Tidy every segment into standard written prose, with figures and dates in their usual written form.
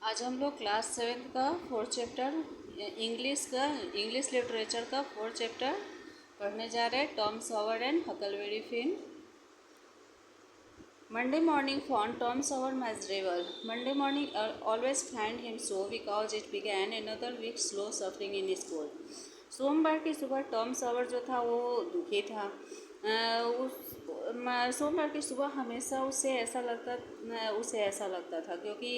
आज हम लोग क्लास 7th का फोर्थ चैप्टर इंग्लिश लिटरेचर का फोर्थ चैप्टर पढ़ने जा रहे हैं। Tom sour and Huckleberry Finn. Monday morning found Tom Sawyer miserable. Monday morning always find him so because it began another week slow suffering in school. सोमवार की सुबह Tom sour जो था वो दुखी था। सोमवार की सुबह हमेशा उसे ऐसा लगता था क्योंकि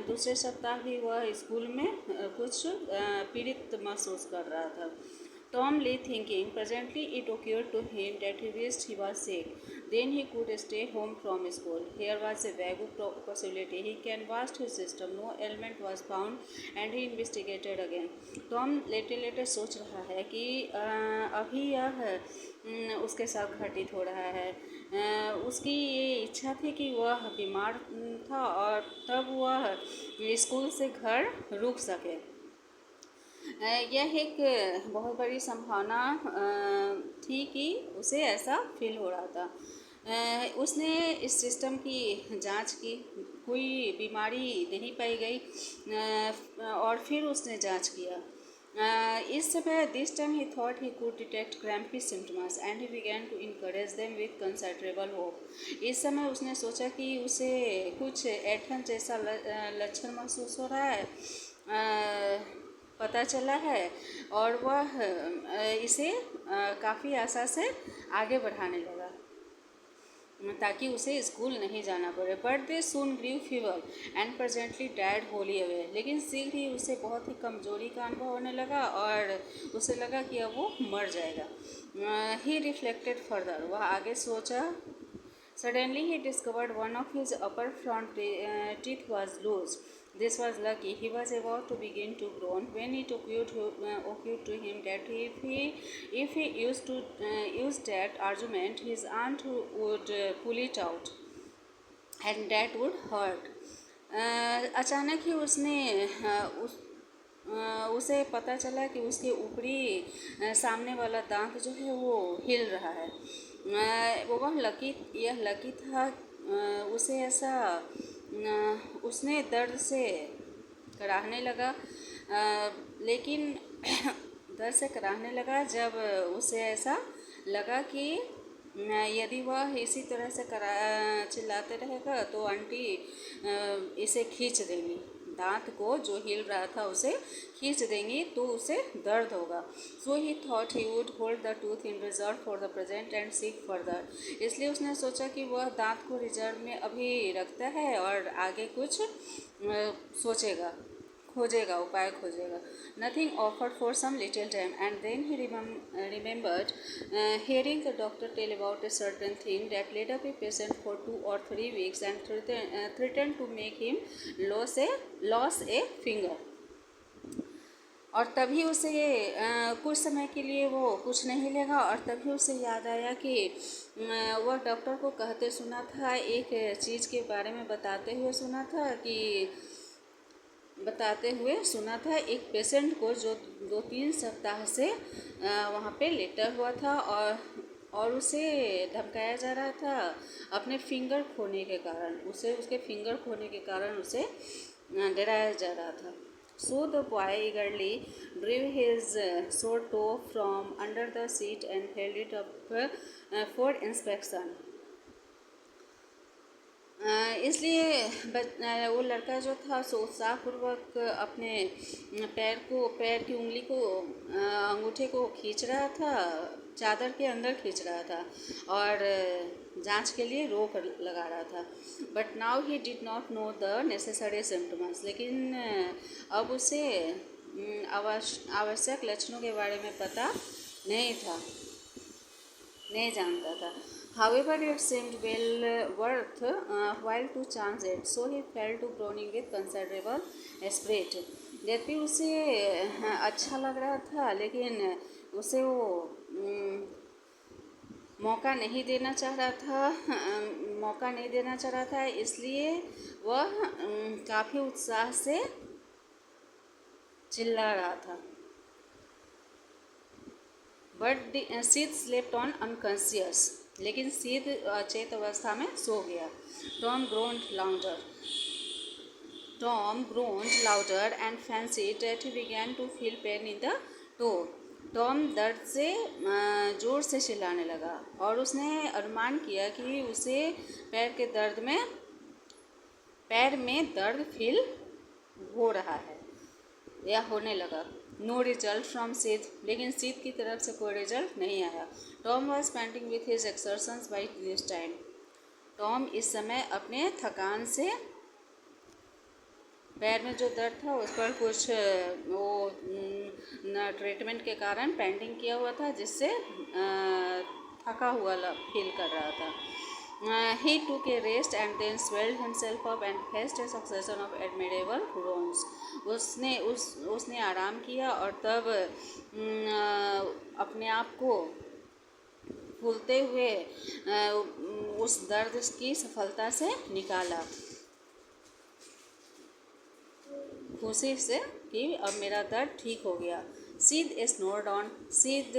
दूसरे सप्ताह भी वह स्कूल में कुछ पीड़ित महसूस कर रहा था। Tom lay thinking. Presently, it occurred to him that he wished he was sick. Then he could stay home from school. Here was a vague possibility. He canvassed his system. No ailment was found, and he investigated again. Tom later सोच रहा है कि अभी यह उसके साथ घटित हो रहा है। उसकी ये इच्छा थी कि वह बीमार था और तब वह स्कूल से घर रुक सके। यह एक बहुत बड़ी संभावना थी कि उसे ऐसा फील हो रहा था। उसने इस सिस्टम की जांच की, कोई बीमारी नहीं पाई गई और फिर उसने जांच किया। इस समय this time he thought he could detect crampy symptoms and he began to encourage them with considerable hope. इस समय उसने सोचा कि उसे कुछ ऐंठन जैसा लक्षण महसूस हो रहा है, पता चला है और वह इसे काफ़ी आशा से आगे बढ़ाने लगा ताकि उसे स्कूल नहीं जाना पड़े। But they soon grieve fever and presently died wholly away. लेकिन शीघ्र ही उसे बहुत ही कमजोरी का अनुभव होने लगा और उसे लगा कि अब वो मर जाएगा। ही रिफ्लेक्टेड फर्दर, वह आगे सोचा। Suddenly he discovered one of his upper front teeth was loose. This was lucky. He was about to begin to groan when it occurred to him that if he used that argument, his aunt would pull it out, and that would hurt. अचानक ही उसे पता चला कि उसके ऊपरी सामने वाला दांत जो है वो हिल रहा है। यह लकी था। उसे ऐसा उसने दर्द से कराहने लगा, लेकिन दर्द से कराहने लगा जब उसे ऐसा लगा कि यदि वह इसी तरह से चिल्लाते रहेगा तो आंटी इसे खींच देंगी, दांत को जो हिल रहा था उसे खींच देंगी तो उसे दर्द होगा। So he thought he would hold the tooth in reserve for the present and seek further. इसलिए उसने सोचा कि वह दांत को रिजर्व में अभी रखता है और आगे कुछ खोजेगा, उपाय खोजेगा। Nothing offered for some little time, and then he remembered hearing the doctor tell about a certain thing that laid up a patient for 2 or 3 weeks and threatened to make him lose a finger. और तभी उसे कुछ समय के लिए वो कुछ नहीं लगा और तभी उसे याद आया कि वह डॉक्टर को कहते सुना था, एक चीज़ के बारे में बताते हुए सुना था एक पेशेंट को जो 2-3 सप्ताह से वहाँ पे लेटा हुआ था और उसे धमकाया जा रहा था अपने फिंगर खोने के कारण। उसके फिंगर खोने के कारण उसे डराया जा रहा था। So the boy eagerly drew his sore toe from under the seat and held it up for inspection. इसलिए वो लड़का जो था सो उत्साहपूर्वक अपने पैर की उंगली को अंगूठे को खींच रहा था, चादर के अंदर खींच रहा था और जांच के लिए रोक लगा रहा था। But now he did not know the necessary symptoms. लेकिन अब उसे आवश्यक लक्षणों के बारे में पता नहीं जानता था। However, it seemed well worth while to chance it, so he fell to groaning with considerable spirit. यद्यपि उसे अच्छा लग रहा था लेकिन उसे वो मौका नहीं देना चाह रहा था, इसलिए वह काफ़ी उत्साह से चिल्ला रहा था। बट शीत स्लेप्ट ऑन अनकॉन्शियस। लेकिन शीत अचेत अवस्था में सो गया। Tom ग्रोन्ड louder. Tom groaned louder and fancied that he began to feel pain in the toe. Tom दर्द से ज़ोर से चिल्लाने लगा और उसने अनुमान किया कि उसे पैर में दर्द फील हो रहा है या होने लगा. नो रिजल्ट फ्रॉम सीध, लेकिन सीध की तरफ से कोई रिजल्ट नहीं आया. Tom was panting with his exertions by this time. Tom इस समय अपने थकान से पैर में जो दर्द था उस पर कुछ वो ट्रीटमेंट के कारण पेंटिंग किया हुआ था, जिससे थका हुआ फील कर रहा था. He took a rest and then swelled himself up and faced a succession of admirable groans. उसने आराम किया और तब अपने आप को फूलते हुए उस दर्द की सफलता से निकाला, खुशी से कि अब मेरा दर्द ठीक हो गया. सीध स्नोर्ड ऑन. सीध